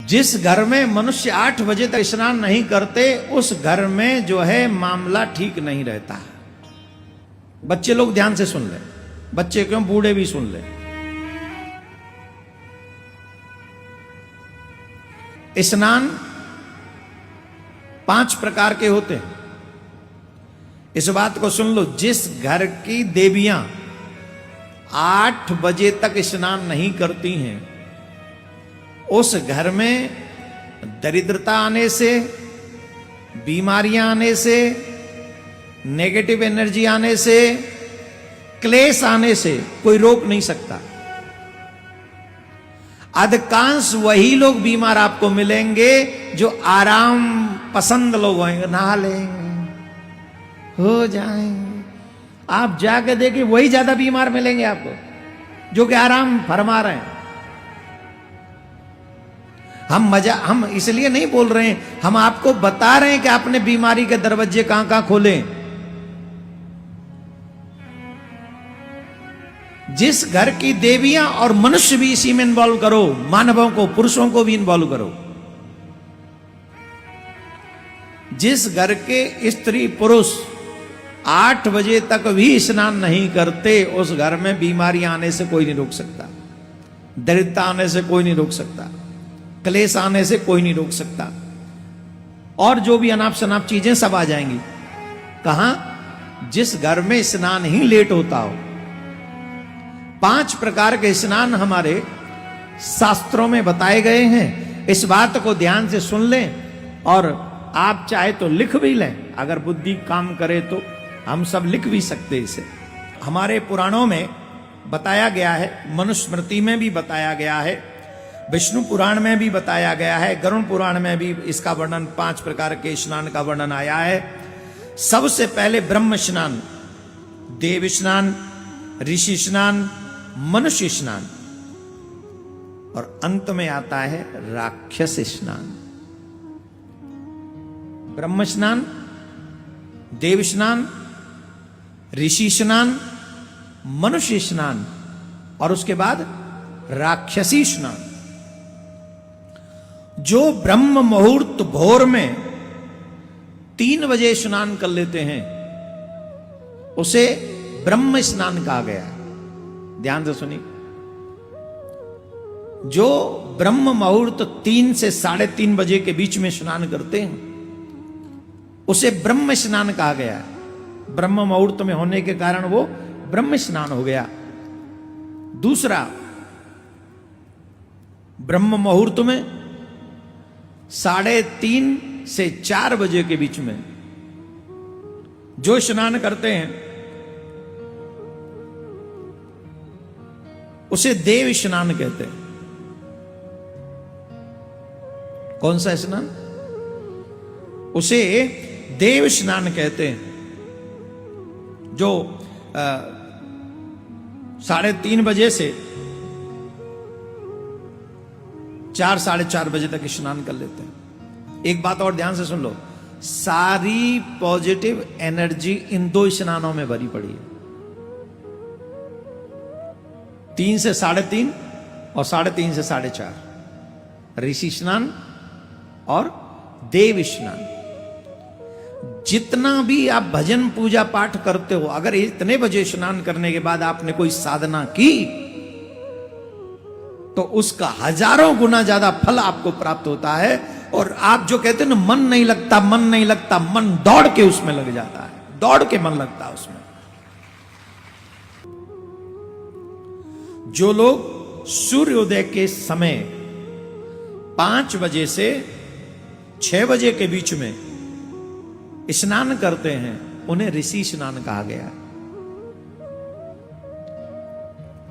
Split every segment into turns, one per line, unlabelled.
जिस घर में मनुष्य 8 बजे तक स्नान नहीं करते उस घर में जो है मामला ठीक नहीं रहता। बच्चे लोग ध्यान से सुन ले, बच्चे क्यों बूढ़े भी सुन ले। स्नान 5 प्रकार के होते हैं। इस बात को सुन लो, जिस घर की देवियां 8 बजे तक स्नान नहीं करती हैं उस घर में दरिद्रता आने से, बीमारियां आने से, नेगेटिव एनर्जी आने से, क्लेश आने से कोई रोक नहीं सकता। अधिकांश वही लोग बीमार आपको मिलेंगे जो आराम पसंद लोग होंगे, नहा लेंगे, हो जाएंगे। आप जाके देखिए वही ज्यादा बीमार मिलेंगे आपको जो कि आराम फरमा रहे हैं। हम इसलिए नहीं बोल रहे हैं, हम आपको बता रहे हैं कि आपने बीमारी के दरवाजे कहां कहां खोले। जिस घर की देवियां और मनुष्य भी इसी में इन्वॉल्व करो, मानवों को, पुरुषों को भी इन्वॉल्व करो। जिस घर के स्त्री पुरुष 8 बजे तक भी स्नान नहीं करते उस घर में बीमारियां आने से कोई नहीं रोक सकता, दरिद्रता आने से कोई नहीं रोक सकता, क्लेश आने से कोई नहीं रोक सकता, और जो भी अनाप शनाप चीजें सब आ जाएंगी। कहां? जिस घर में स्नान ही लेट होता हो। 5 प्रकार के स्नान हमारे शास्त्रों में बताए गए हैं। इस बात को ध्यान से सुन लें और आप चाहे तो लिख भी लें, अगर बुद्धि काम करे तो हम सब लिख भी सकते इसे। हमारे पुराणों में बताया गया है, मनुस्मृति में भी बताया गया है, विष्णु पुराण में भी बताया गया है, गरुण पुराण में भी इसका वर्णन 5 प्रकार के स्नान का वर्णन आया है। सबसे पहले ब्रह्म स्नान, देव स्नान, ऋषि स्नान, मनुष्य स्नान, और अंत में आता है राक्षस स्नान। ब्रह्म स्नान, देव स्नान, ऋषि स्नान, मनुष्य स्नान, और उसके बाद राक्षसी स्नान। जो ब्रह्म मुहूर्त भोर में 3 बजे स्नान कर लेते हैं उसे ब्रह्म स्नान कहा गया है। ध्यान से सुनिए, जो ब्रह्म मुहूर्त 3 से 3:30 बजे के बीच में स्नान करते हैं उसे ब्रह्म स्नान कहा गया है। ब्रह्म मुहूर्त में होने के कारण वो ब्रह्म स्नान हो गया। दूसरा, ब्रह्म मुहूर्त में 3:30 से 4 बजे के बीच में जो स्नान करते हैं उसे देव स्नान कहते हैं। कौन सा स्नान? उसे देव स्नान कहते हैं। जो 3:30 बजे से 4, 4:30 बजे तक स्नान कर लेते हैं। एक बात और ध्यान से सुन लो, सारी पॉजिटिव एनर्जी इन 2 स्नानों में भरी पड़ी है। 3 से 3:30 और 3:30 से 4:30, ऋषि स्नान और देव स्नान। जितना भी आप भजन पूजा पाठ करते हो, अगर इतने बजे स्नान करने के बाद आपने कोई साधना की तो उसका हजारों गुना ज्यादा फल आपको प्राप्त होता है। और आप जो कहते हैं ना, मन नहीं लगता, मन नहीं लगता, मन दौड़ के उसमें लग जाता है, दौड़ के मन लगता है उसमें। जो लोग सूर्योदय के समय 5 बजे से 6 बजे के बीच में स्नान करते हैं उन्हें ऋषि स्नान कहा गया।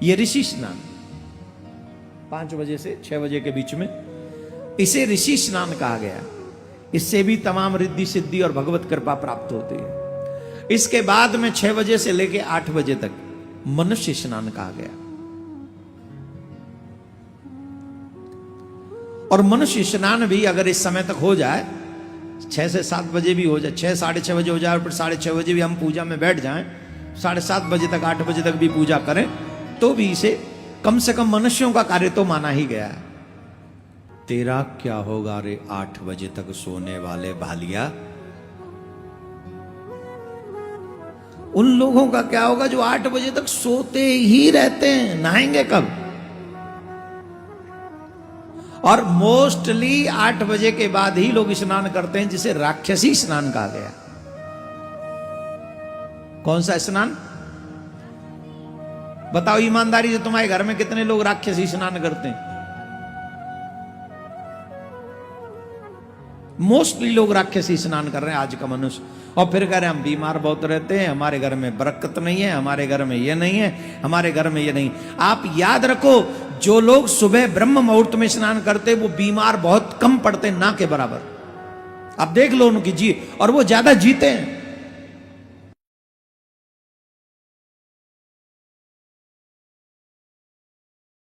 यह ऋषि स्नान 5 बजे से 6 बजे के बीच में, इसे ऋषि स्नान कहा गया। इससे भी तमाम रिद्धि सिद्धि और भगवत कृपा प्राप्त होती है। इसके बाद में 6 बजे से लेकर 8 बजे तक मनुष्य स्नान कहा गया। और मनुष्य स्नान भी अगर इस समय तक हो जाए, 6 से 7 बजे भी हो जाए, 6, 6:30 बजे हो जाए, और फिर 6:30 बजे भी हम पूजा में बैठ जाएं, 7:30 बजे तक, 8 बजे तक भी पूजा करें, तो भी इसे कम से कम मनुष्यों का कार्य तो माना ही गया है। तेरा क्या होगा रे 8 बजे तक सोने वाले भालिया। उन लोगों का क्या होगा जो 8 बजे तक सोते ही रहते हैं, नहाएंगे कब? और मोस्टली 8 बजे के बाद ही लोग स्नान करते हैं, जिसे राक्षसी स्नान कहा गया। कौन सा स्नान? बताओ ईमानदारी से, तुम्हारे घर में कितने लोग राक्षसी स्नान करते हैं? मोस्टली लोग राक्षसी स्नान कर रहे हैं आज का मनुष्य। और फिर कह रहे हैं हम बीमार बहुत रहते हैं, हमारे घर में बरकत नहीं है, हमारे घर में ये नहीं है, हमारे घर में ये नहीं। आप याद रखो, जो लोग सुबह ब्रह्म मुहूर्त में स्नान करते वो बीमार बहुत कम पड़ते, ना के बराबर। आप देख लो उनकी जी, और वो ज्यादा जीते हैं।